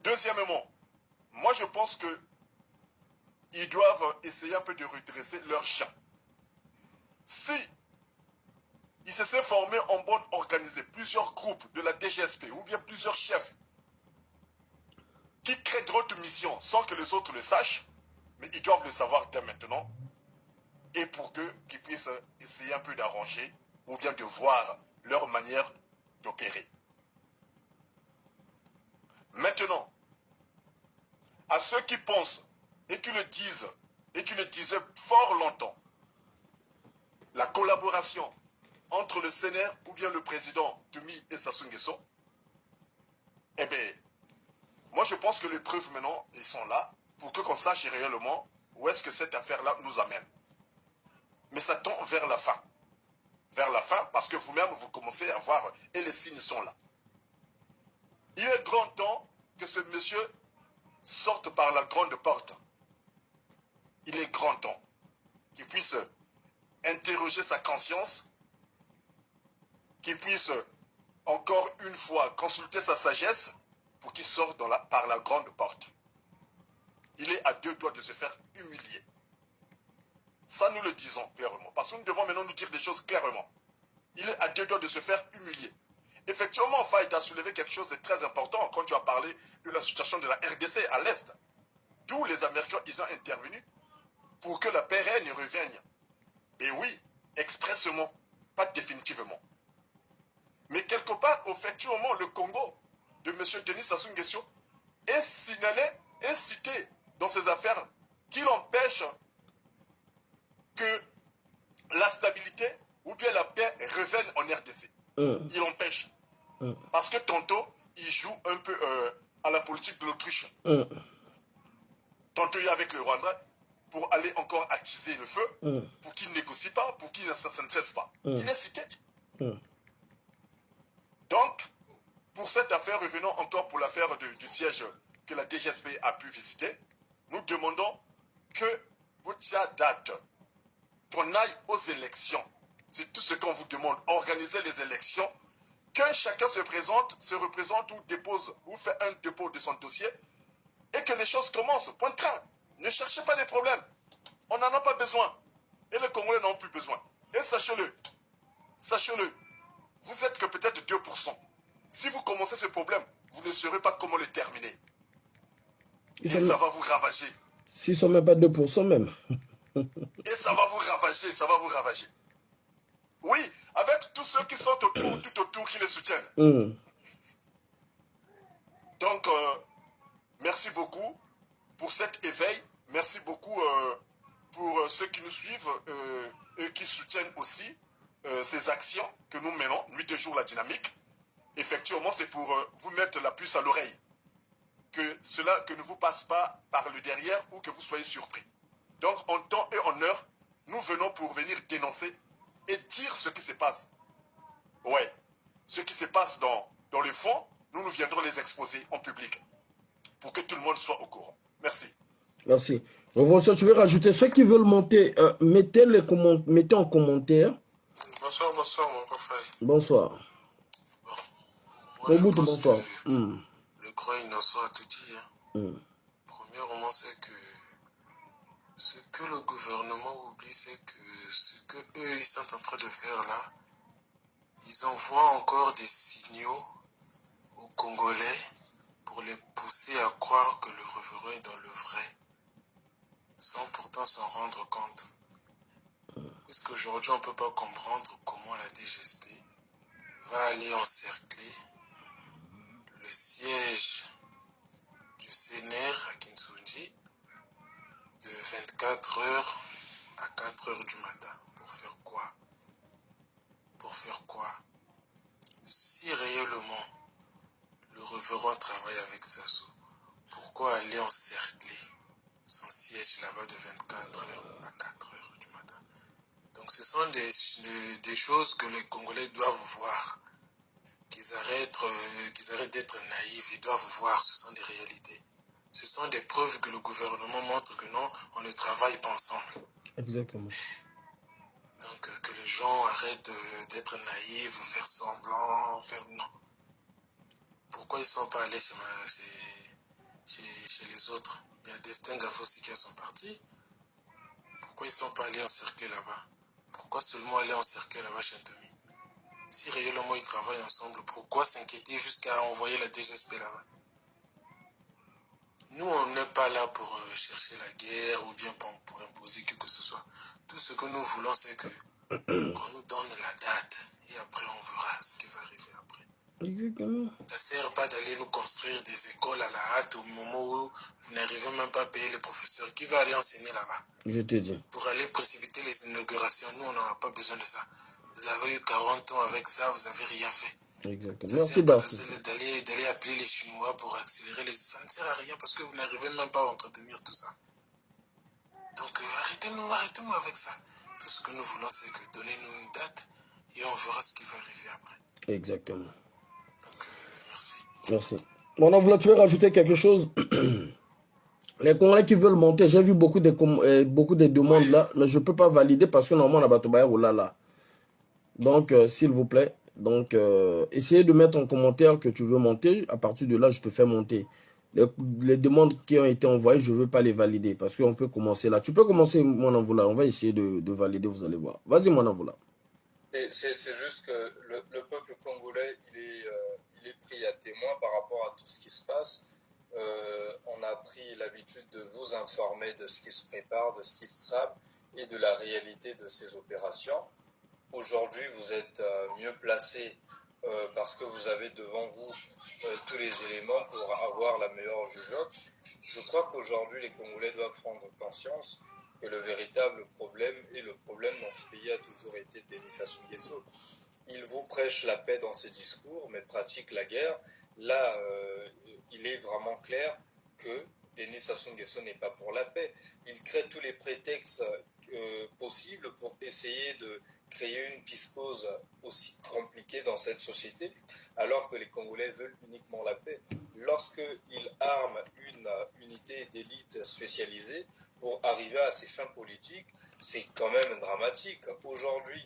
Deuxièmement, moi je pense que ils doivent essayer un peu de redresser leur champ. Si ils se sont formés en bande organisée, plusieurs groupes de la DGSP ou bien plusieurs chefs qui créent d'autres missions sans que les autres le sachent, mais ils doivent le savoir dès maintenant, et pour qu'ils puissent essayer un peu d'arranger ou bien de voir leur manière d'opérer. Maintenant, à ceux qui pensent et qui le disent, et qui le disaient fort longtemps, la collaboration entre le CNR ou bien le président Tumi et Sassou Nguesso, eh bien, moi je pense que les preuves maintenant, ils sont là pour qu'on sache réellement où est-ce que cette affaire-là nous amène. Mais ça tend vers la fin. Vers la fin, parce que vous-même, vous commencez à voir, et les signes sont là. Il est grand temps que ce monsieur sorte par la grande porte. Il est grand temps qu'il puisse interroger sa conscience, qu'il puisse encore une fois consulter sa sagesse pour qu'il sorte par la grande porte. Il est à deux doigts de se faire humilier. Ça, nous le disons clairement, parce que nous devons maintenant nous dire des choses clairement. Il est à deux doigts de se faire humilier. Effectivement, Faïd a soulevé quelque chose de très important quand tu as parlé de la situation de la RDC à l'Est. D'où les Américains, ils ont intervenu pour que la paix règne revienne. Et oui, expressément, pas définitivement. Mais quelque part, effectivement, le Congo de M. Denis Sassou Nguesso est signalé, est cité dans ces affaires qui l'empêche que la stabilité ou bien la paix revienne en RDC. Il empêche. Parce que tantôt, il joue un peu à la politique de l'autruche. Tantôt, il est avec le Rwanda pour aller encore attiser le feu, pour qu'il ne négocie pas, pour qu'il ne cesse pas. Il est cité. Donc, pour cette affaire, revenons encore pour l'affaire du siège que la DGSP a pu visiter, nous demandons que Boutia date, qu'on aille aux élections. C'est tout ce qu'on vous demande, organiser les élections, que chacun se représente ou dépose ou fait un dépôt de son dossier et que les choses commencent. Point de train. Ne cherchez pas des problèmes. On n'en a pas besoin. Et les Congolais n'en ont plus besoin. Et sachez-le, vous êtes que peut-être 2%. Si vous commencez ce problème, vous ne saurez pas comment le terminer. Et ça va vous ravager. S'ils ne sont même pas 2% même. Et ça va vous ravager, ça va vous ravager. Oui, avec tous ceux qui sont tout autour, qui les soutiennent. Donc, merci beaucoup pour cet éveil. Merci beaucoup pour ceux qui nous suivent et qui soutiennent aussi ces actions que nous menons, nuit et jour la dynamique. Effectivement, c'est pour vous mettre la puce à l'oreille. Que ne vous passe pas par le derrière ou que vous soyez surpris. Donc, en temps et en heure, nous venons pour venir dénoncer et dire ce qui se passe. Ouais, ce qui se passe dans le fond, nous viendrons les exposer en public pour que tout le monde soit au courant. Merci. Merci. Je vais rajouter ceux qui veulent monter, mettez en commentaire. Bonsoir, mon confrère. Bonsoir. Bon, moi, je pense bonsoir. Que le grand innocent a tout dit. Premièrement, c'est que ce que le gouvernement oublie, c'est que ce que eux ils sont en train de faire là, ils envoient encore des signaux aux Congolais pour les pousser à croire que le référendum est dans le vrai, sans pourtant s'en rendre compte. Puisqu'aujourd'hui, on ne peut pas comprendre comment la DGSP va aller encercler le siège du CNR à Kinshasa de 24 h à 4 h du matin. Pour faire quoi? Pour faire quoi? Si réellement le révérend travaille avec Sassou, pourquoi aller encercler son siège là-bas de 24 h à 4 h du matin? Donc ce sont des choses que les Congolais doivent voir. Qu'ils arrêtent d'être naïfs, ils doivent voir, ce sont des réalités. Ce sont des preuves que le gouvernement montre que non, on ne travaille pas ensemble. Exactement. Donc que les gens arrêtent d'être naïfs, faire semblant, faire non. Pourquoi ils ne sont pas allés chez les autres. Il y a Destin Gafo aussi qui a son parti. Pourquoi ils ne sont pas allés encercler là-bas? Pourquoi seulement aller encercler là-bas chez Anthony? Si réellement ils travaillent ensemble, pourquoi s'inquiéter jusqu'à envoyer la DGSP là-bas? Nous, on n'est pas là pour chercher la guerre ou bien pour imposer quelque que ce soit. Tout ce que nous voulons, c'est qu'on nous donne la date et après on verra ce qui va arriver après. Exactement. Ça ne sert pas d'aller nous construire des écoles à la hâte au moment où vous n'arrivez même pas à payer les professeurs. Qui va aller enseigner là-bas? Je te dis. Pour aller précipiter les inaugurations, nous, on n'aura pas besoin de ça. Vous avez eu 40 ans avec ça, vous n'avez rien fait. Exactement. Ça Merci, sert pas Darcy. d'aller appeler les Chinois pour accélérer les... Ça ne sert à rien parce que vous n'arrivez même pas à entretenir tout ça. Donc arrêtez-nous avec ça. Tout ce que nous voulons, c'est que donnez-nous une date et on verra ce qui va arriver après. Exactement. Donc merci. Merci. Mon Navoula, tu veux rajouter quelque chose? Les Congolais qui veulent monter, j'ai vu beaucoup de demandes là, mais je ne peux pas valider parce que normalement, on a Batobaya ou là. Donc, s'il vous plaît, donc, essayez de mettre en commentaire que tu veux monter. À partir de là, je te fais monter. Les demandes qui ont été envoyées, je ne veux pas les valider parce qu'on peut commencer là. Tu peux commencer, mon Navoula. On va essayer de valider, vous allez voir. Vas-y, mon Navoula. C'est juste que le peuple congolais, il est pris à témoin par rapport à tout ce qui se passe. On a pris l'habitude de vous informer de ce qui se prépare, de ce qui se trame et de la réalité de ces opérations. Aujourd'hui, vous êtes mieux placé parce que vous avez devant vous tous les éléments pour avoir la meilleure jugeote. Je crois qu'aujourd'hui, les Congolais doivent prendre conscience que le véritable problème et le problème dans ce pays a toujours été Denis Sassou Nguesso. Il vous prêche la paix dans ses discours, mais pratique la guerre. Là, il est vraiment clair que Denis Sassou Nguesso n'est pas pour la paix. Il crée tous les prétextes possibles pour essayer de créer une psychose aussi compliquée dans cette société, alors que les Congolais veulent uniquement la paix. Lorsqu'il arme une unité d'élite spécialisée pour arriver à ses fins politiques, c'est quand même dramatique. Aujourd'hui,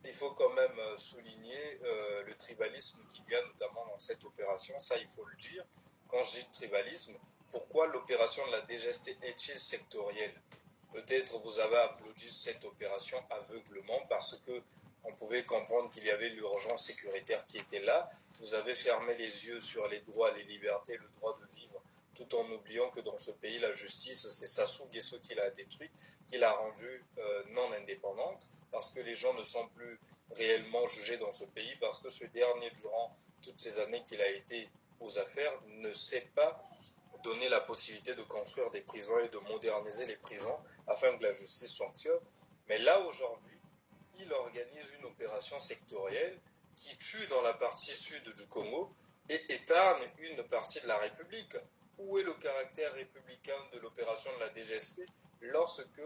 il faut quand même souligner le tribalisme qu'il y a notamment dans cette opération, ça il faut le dire. Quand je dis tribalisme, pourquoi l'opération de la DGST est-il sectorielle? Peut-être vous avez applaudi cette opération aveuglement parce que on pouvait comprendre qu'il y avait l'urgence sécuritaire qui était là. Vous avez fermé les yeux sur les droits, les libertés, le droit de vivre, tout en oubliant que dans ce pays, la justice, c'est Sassou Nguesso qui l'a détruite, qui l'a rendue non indépendante, parce que les gens ne sont plus réellement jugés dans ce pays, parce que ce dernier, durant toutes ces années qu'il a été aux affaires, ne sait pas donner la possibilité de construire des prisons et de moderniser les prisons afin que la justice fonctionne. Mais là, aujourd'hui, il organise une opération sectorielle qui tue dans la partie sud du Congo et épargne une partie de la République. Où est le caractère républicain de l'opération de la DGSP lorsque